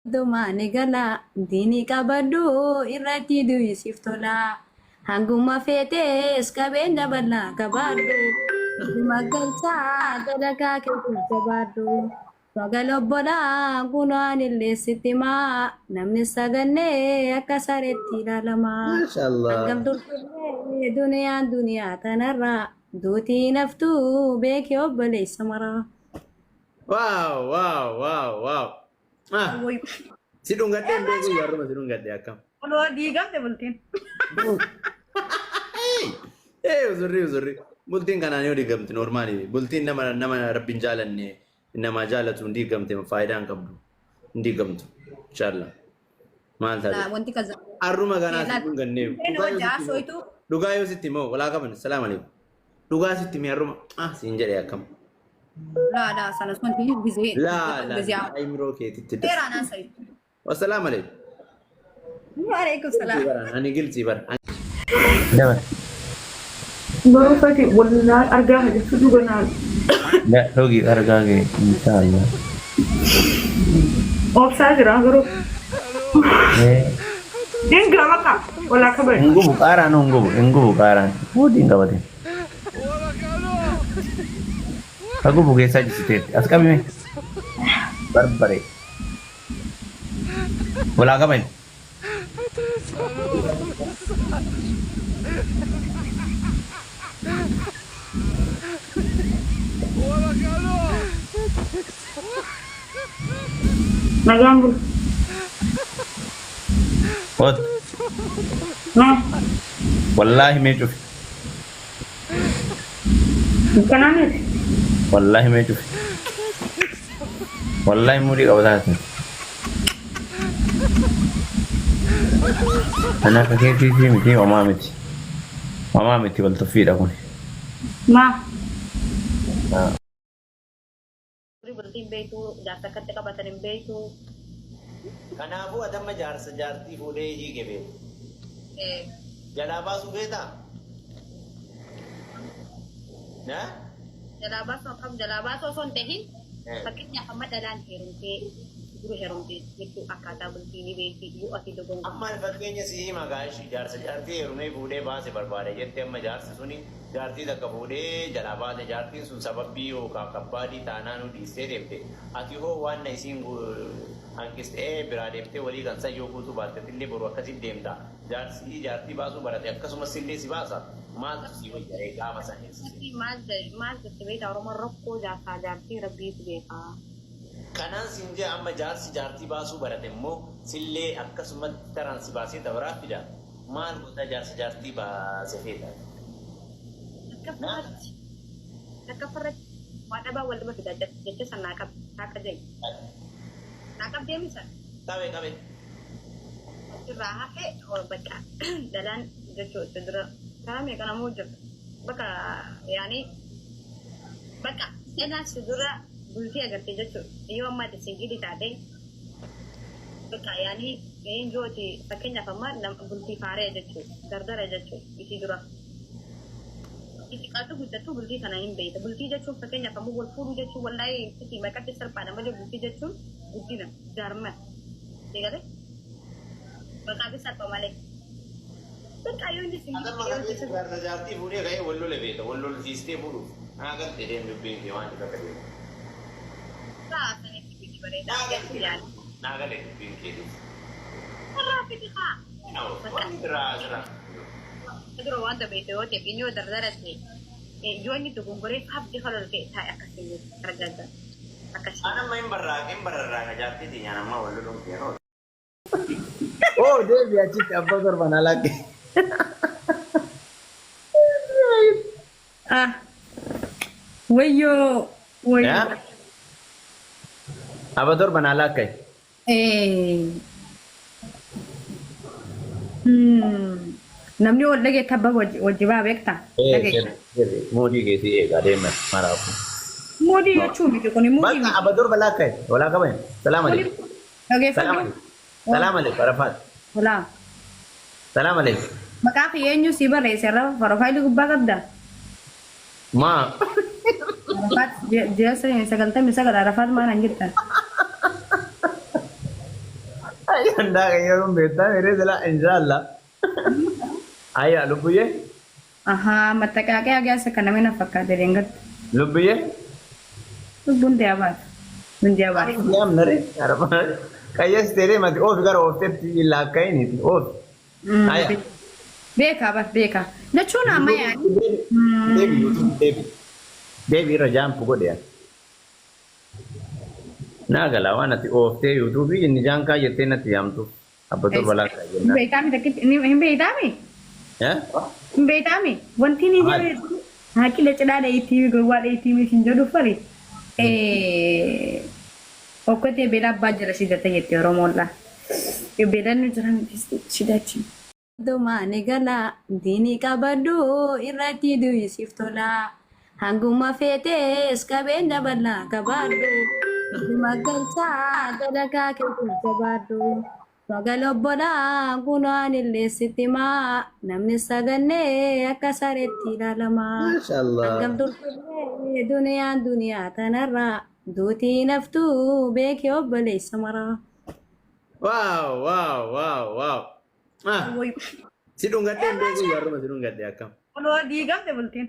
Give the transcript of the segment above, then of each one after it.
Dumaani gala diinii qabadhu irratti du'isiif tola. Hanguma feetes qabeenya bal'aa qabaadhu. Dhuma galchaa dalagaa keessatti jabaadhu. Sagal obbolaa kunaan illee sitti himaa. Namni sagannee akka sareetti ilaalama. Mashallah. Hangam turtullee duniyaa tanarraa. Duutii naftuu beekee obboleessa maraa. Wow, wow, wow, wow. Ah, si dhungadhee hin beeku garuma si dhungadhee akkam. Kalau diigam deh bultiin. Uzurri, uzurri. Bultiin kanaan yoo diigamte normaali. Bultiin nama rabbiin jaalanne nama jaalatu hin diigamte faayidaa hin qabdu. Hin diigamtu. Inshallah. Maal taate? Wanti kaza. Arruma kanaa si dhungannee. Jaso itu. Dhugaa yoo sitti moo walaa qaban. Salaam alaikum. Dhugaa sitti mi arruma. Ah, siin jedhee akkam. Lah, sana semua pilih busy. La, imro keetitti. Terana saya. Wassalaam alaikum. Waalaikumsalam. Ani gilti bar. Dapat. Baru tadi wala harga itu juga na. Nggak rugi harga ke misalnya. Offside jira guru. Dia enggak maka wala kabar. Enggu bukaran. Mudi enggak bade. Aku buke saja sitet. Askami me. Barbare. Wala kabar. Nagambul. What? Nah, Wallahi me cufi. bukan aneh. Wallahi me cufi. Wallahi mudi kau tahu. Anak kakek sih mesti mama mesti. Mama mesti bal tafid aku ni. Nah, Berarti itu jasa ketika batarin itu. Kanaafuu adamma jaarsa jaartii fuudhee hiike beeku. Jalaa baasuu beektaa? Jalabas osoo hin tahin fakkeenyaaf amma dhalaan heerumtee dura heerumtee jechuun akkaataa bultiin beektii yoo ati dogon. Amma fakkeenya sii maqaa ishii jaarsa jaartii heerumee fuudhee baase barbaade jettee amma jaarsi suni jaartii takka fuudhee jalaa baate jaartiin sun sababii yookaan kabbaadii taanaan dhiistee deemte ati hoo waan na isiin hanqistee biraa deemtee walii kan sayyoo guutuu baatettillee boru akkasitti deemta jaartii baasuu barate akkasumas illee si baasa maal si wayyaa'ee gaafa sanis. Maal jettee beektaa Oromoon rakkoo jaarsaa jaartii rabbiitu beekaa. Kanaan siin jee amma jaarsi jaartii baasuu barate immoo sillee akkasumatti taraan si baasee dabaraa fida maal goota jaarsa jaartii baasee feeta. Akka farratti waa dhabaa wal dhuma fida jecha san naa qabe. Naa qabdee misa. Qabe. Irraa hafee bakka dhalaan jechuudha dura karaa meeqa namoo jirtu bakka yaani bakka dhalaan si dura bultii agartee jechuudha yoo amma singili taate bakka yaani eenjooti fakkeenyaaf amma bultii faaree jechuudha dardara jechuudha isii dura. Istiqaatu guddattuu bultii kana hin beekta bultii jechuun fakkeenyaaf ammoo wal fuudhuu jechuun wallaayee itti maqatti salphaadha malee bultii jechuun guddina jaarman eegale maqaa salpha malee. Bakka yoo inni Jaarsa jaartii fuudhee ka'ee wal lola beeka wal lola siistee fuudhuuf naa galtee deemnu beekee waan isa qabeef. sanitti biyyi bareedaa Naa galee beekee. irraa fidi haa. Waan biraa jira. Dura wanta beekte yoo ta'e inni yoo dardaratte yoo inni dogongoree abdii kalol ta'e taa'e akkasii argata. Akkasii. Anamma hin bararraaqa jaartii nyaanammaa wal loluun yeroo. Oh, devi achitti abbaa torban alaaqe. Ah, wayyo. Abbaa torban alaaqe. Namni wal dhageetta abbaa wajjibaa beektaa? Moodii keetii eegaa deeman maraafu. Moodii jechuun miti kun moodii Bakka abbaa torban alaaqe. Walaa qaban. Salaam alaikum. dhageeffadhu. Salaam alaikum Arafaat. Walaa. Salaam alaikum. Maqaa fi eenyu si barreesse irra profaayilii gubbaa qabda. Maa. Arafaat ji'a 99 Arafaat maal hin jettan? Anda kayak orang beta, ini adalah insyaallah. Ayah, lu punya? Aha, mata kakek agak sekarang mana fakir deringat. Lu punya? Lubun dia abad. Lubun dia abad. Ya, benar ya. Harapan. Kayak stere mati. Oh, fikar oh, step ilakai ini. Oh. Ayah. Beka abad beka. Dah cuna ama ya. Devi, YouTube, Devi. Devi rajam pukul dia. Nah, kalau nanti oh, te YouTube ini jangan kayak te nanti jam tu. Apa tu balak kayak na? Beta mi tak ini beta mi. Ya? Beta mi. Wanti ni jadi. Haki le ceda ada itu go wat itu mi sinjodo fari. Okote bela bajra sida tayete romolla. Yo bela nu jaran sidachi. Doma negala dini kabadu irati du yisiftola. Hanguma fete skabenda balla kabadu. Magalcha dalaka ke kabadu. Magalobbola gunanille sitima namni saganne akasaretti lalama. Masyaallah. Agam durkule dunia tanarra duti naftu beki obbale samara. Wow, wow, wow, wow. Ah, sidung gade bego ya rumah sidung gade akam. Kalau digam te bultin.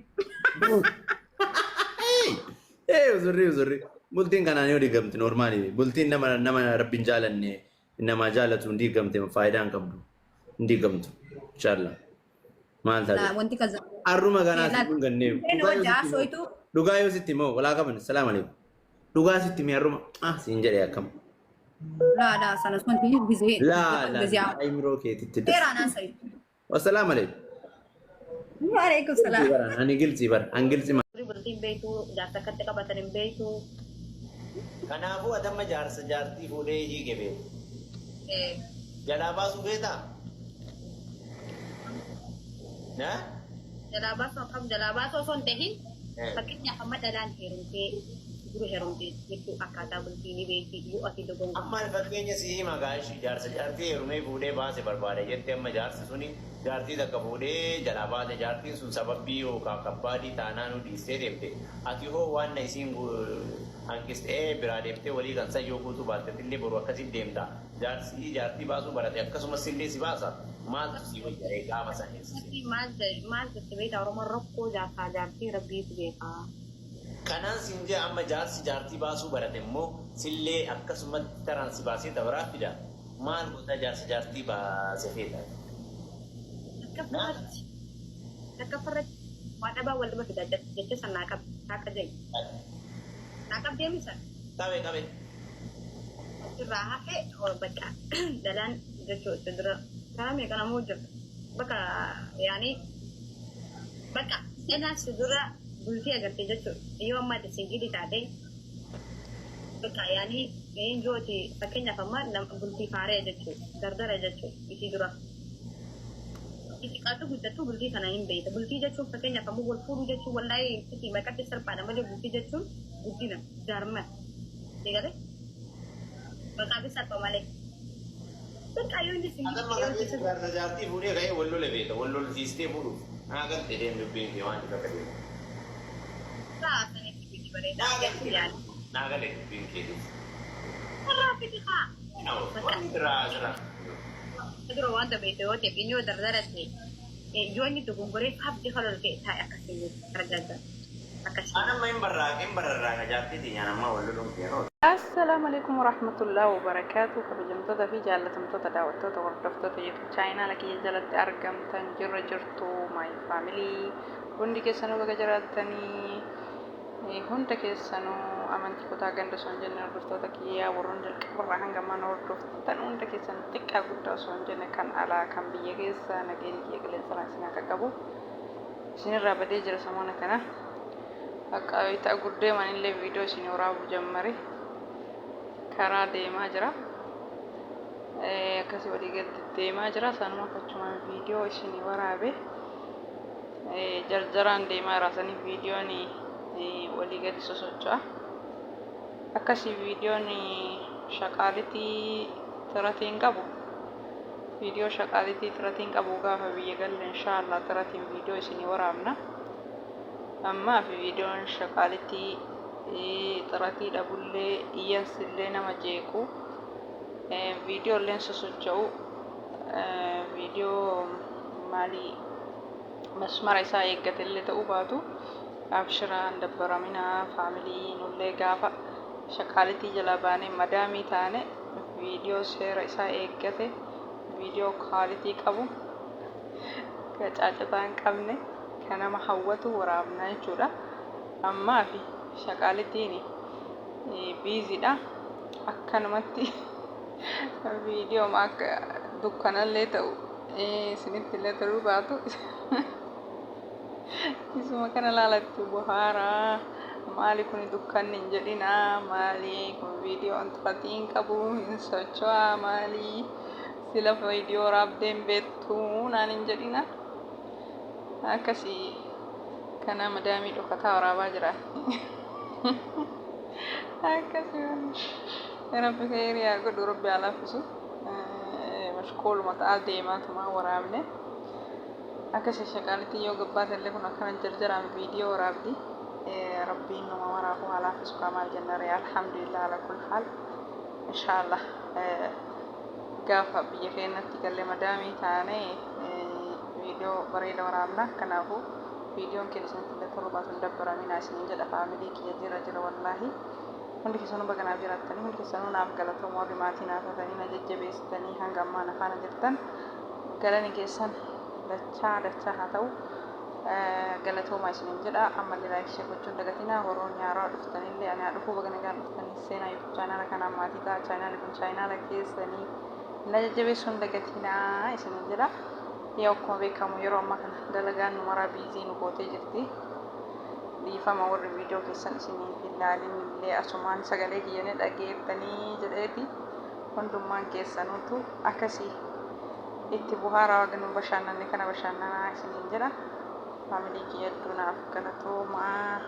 Uzuri. Bultin kana ne digamti normali. Bultin nama rabbin jalanne. Nama jalatu digamti faayidaan qabdu. Digamtu. Inshallah. Maal taate. Nah, wanti kaza. Arruma ganaa sidung ganne. Jaso itu. Dhugaa yoo sitti moo walaa qaban salaam alaikum. Dhugaa sitti mi arruma siin jedhe akkam. La sana sunti bizi. La imroo keetitti. Tera na sai. Wassalaam alaikum. Wa alaikum salam. Ani gilzi bar. An gilzi ma. Bultiin beektu jaarsa akkatti qabatan hin beektu. Kanaafuu adamma jaarsa jaartii fuudhee hiike beeku. Jalaa baasuu beektaa? Jalaa baasuu akkam jalaa baasuu osoo hin tahin fakkeenyaaf amma dhalaan heerumtee dura heerumtee jechuun akkaataa bultiin beekti yoo ati dogongo. Amma fakkeenya si hima gaashii jaarsa jaartii heerumee fuudhee baase barbaade jettee amma jaarsi suni jaartii takka fuudhee jalaa baate jaartiin sun sababii yookaan kabbaadii taanaan dhiistee deemte ati hoo waan na isiin hanqistee biraa deemtee walii kan sayyoo guutuu baatettillee boru akkasitti deemta jaartii baasuu barate akkasumas illee si baasa maaltu si wayyaa'ee gaafa sanis. Maal jettee beektaa Oromoon rakkoo jaarsaa jaartii rabbiitu beekaa. Kanaan siin jee amma jaarsi jaartii baasuu barate immoo sillee akkasumatti taraan si baasee tabaraa fida maal goota jaarsa jaartii baasee feeta. Akka farratti waa dhabaa wal dhuma fida jecha san naa qab akka jedhu. Naa qab deemisa. Qabe. Irraa hafee bakka dhalaan jechuudha dura karaa meeqa namoo jirtu bakka yaani bakka dhalaas dura bultii agartee jechuudha yoo amma singili taate bakka yaani eenjooti fakkeenyaaf amma bultii faaree jechuudha dardara jechuudha isii dura. Istiqaatu guddattuu bultii kana hin beekta. Bultii jechuun fakkeenyaaf ammoo wal fuudhuu jechuun wallaayee itti maqatti salphaadha malee bultii jechuun guddina jaarman. Eegale? Maqaa fi salpha malee. Bakka yoo inni si jaarsa jaartii fuudhee ka'ee wal lola beeka wal lola siistee fuudhuuf naa galtee deemu dubbiin fi waan akka deemu. Saa sanitti biyyi bareedaa. Naa galee dubbiin keetiif. Sarraa fiti haa. Waan biraa jira. Dura wanta beekte yoo ta'e inni yoo dardaratte yoo inni dogongoree habdi kalol ta'e taa'e akkasii argata. Anamma hin bararraaqa jaartiitiin anamma wal loluun yeroo. Assalamu alaikum warahmatullahi wabarakatuh. Kabajamtoota fi jaallatamtoota daawwattoota hordoftoota YouTube chaayinaala kiyya jalatti argamtan jirtu my family hundi keessanuu baga jiraatanii hunda keessanuu amantii kutaa ganda osoo hin jenne hordoftoota kiyyaa warroon jalqabarraa hanga mana hordoftan hunda keessan xiqqaa guddaa osoo hin jenne kan alaa kan biyya keessa nageenyi kiyya qilleensa raasina akka qabu isinirraa badee jira samoona kana akka itti guddee manillee viidiyoo isin waraabuu jammare karaa deemaa jira akkasii walii galatti deemaa jira sanuma fachumaan viidiyoo isin waraabe jarjaraan deemaa raasanii viidiyoon walii gadi sosocho'a akkasii viidiyoon shaqaalitii tiratiin qabu viidiyoo shaqaalitii tiratiin qabu gaafa biyya galle inshaallah tiratiin viidiyoo isin waraabna amma fi viidiyoon shaqaalitii tiratii dhabullee iyyansillee nama jeequ Video illee sosocho'u video maalii መስመር isaa eeggatillee ta'uu baatu abshiraan dabbaraminaa faamilii nullee gaafa shaqaalitii jala baanee madaamii taane viidiyoo seera isaa eeggate viidiyoo kwaalitii qabu caacataa hin qabne kan nama hawwatu waraabnaa jechuudha. Ammaa fi shaqaalitiin biiziidha akkanumatti viidiyoo akka dukkanallee ta'u isinitti illee ta'uu baatu isuma kana laalatti bohaaraa maali kun dukkanni hin jedhinaa maali kun viidiyoo antifatiin qabu hin socho'aa maali sila viidiyoo raabdeen beektuu naan hin jedhina akkasii kana madaamii dhokataa waraabaa jira akkasii rabbi khayrii haa godhu rabbi haa laaffisu mashkooluma ta'aa deemaatuma waraabne akkasii shaqaalitii yoo gabbaate illee kun akkana jarjaraan viidiyoo waraabdi rabbiin nama waraabu haa laaffisu kamaal jennare alhamdulillah ala kulli haal inshaallah gaafa biyya keenyatti galle madaamii taane viidiyoo bareeda waraabna kanaafuu viidiyoon keenya isinitti illee torbaatu hin dabbaraminaa isiniin jedha faamilii kiyya jira wallaahi hundi keessanuu baganaaf jiraatanii hundi keessanuu naaf galatoom warri maatii naaf hatanii na jajjabeessitanii hanga ammaa na faana jirtan galani keessan dachaa haa ta'u galatoomaa isiniin jedha ammallee laayik ishee gochuun dagatinaa horoon nyaaraa dhuftanillee ani haa dhufuu bagana gaan dhuftanii seenaa yuutuub chaanaala kanaan maatii ta'a chaanaali kun chaanaala keessanii na jajjabeessuun dagatinaa isiniin jedha. Yaa akkuma beekamu yeroo ammaa kana dalagaan nu maraa biizii nu gootee jirti. Dhiifama warri viidiyoo keessan isiniif ilaalin illee asumaan sagalee kiyyanii dhageettanii jedheeti hundummaan keessanuutu akkasii itti buhaaraa wagnu bashannanne kana bashannanaa isiniin jedha. Faamilii kiyya hedduunaaf galatoomaa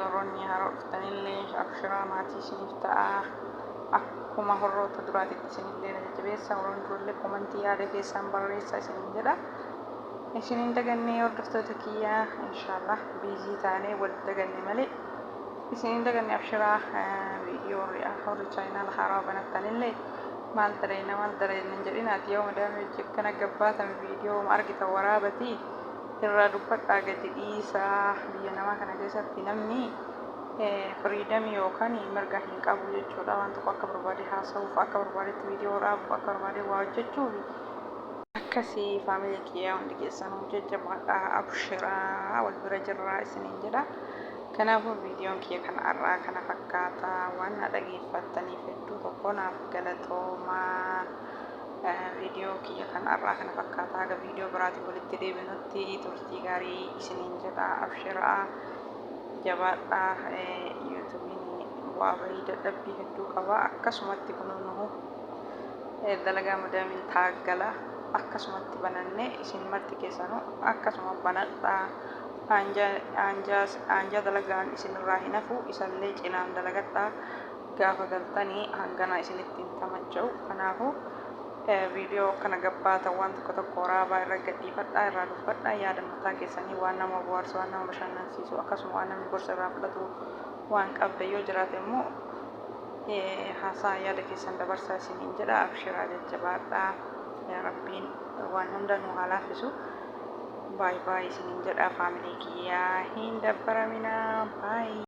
warroonni haroo dhuftanillee abshiraa maatii isiniif ta'a. Akkuma horroota duraatitti isinillee na jajjabeessa warroonni durallee komantii yaada keessan barreessaa isiniin jedha. Isiniin dagannee hordoftoota kiyyaa inshaallah biizii taanee wal daganne malee isiniin daganne abshiraa viidiyoo horri chaayinaala haaraa banattanillee maal dareena hin jedhinaati yoo madaamii hojii akkana gabbaatame viidiyoo argitan waraabatii irraa dubbadhaa gadi dhiisaa biyya namaa kana keessatti namni firiidamii yookaan mirga hin qabu jechuudha waan tokko akka barbaade haasa'uuf akka barbaadetti viidiyoo waraabuuf akka barbaade waa hojjechuuf akkasii faamilii kiyyaa hundi keessanuu jajjabaadhaa abshiraa wal bira jirraa isiniin jedha. Kanaafuu viidiyoon kiyya kana har'aa kana fakkaata waan na dhageeffattaniif hedduu tokko naaf galatoomaa. Viidiyoo kiyya kana har'aa kana fakkaata haga viidiyoo biraatiin walitti deebinutti turtii gaarii isiniin jedha abshiraa jabaadhaa. Yuutuubiin bu'aa bahii dadhabbii hedduu qaba akkasumatti kunuunnu dalagaa madaamiin taaggala akkasumatti bananne isin marti keessanuu akkasuma banadhaa. Anjaa dalagaan isinirraa hin hafu isallee cinaan dalagadhaa gaafa galtanii hangana isinitti hin tamacha'u. Kanaafuu viidiyoo kana gabbaatan waan tokko waraabaa irra gadhiifadhaa irraa dubbadhaa yaada mataa keessanii waan nama bohaarsu waan nama bashannansiisu akkasuma waan namni gorsa irraa fudhatu waan qabda yoo jiraate immoo haasaa yaada keessan dabarsaa isiniin jedha abshiraa jajjabaadhaa. Rabbiin waan hunda nu haa laaffisu. Bye bye isiniin jedha faamilii kiyyaa hin dabbaraminaa. Bye.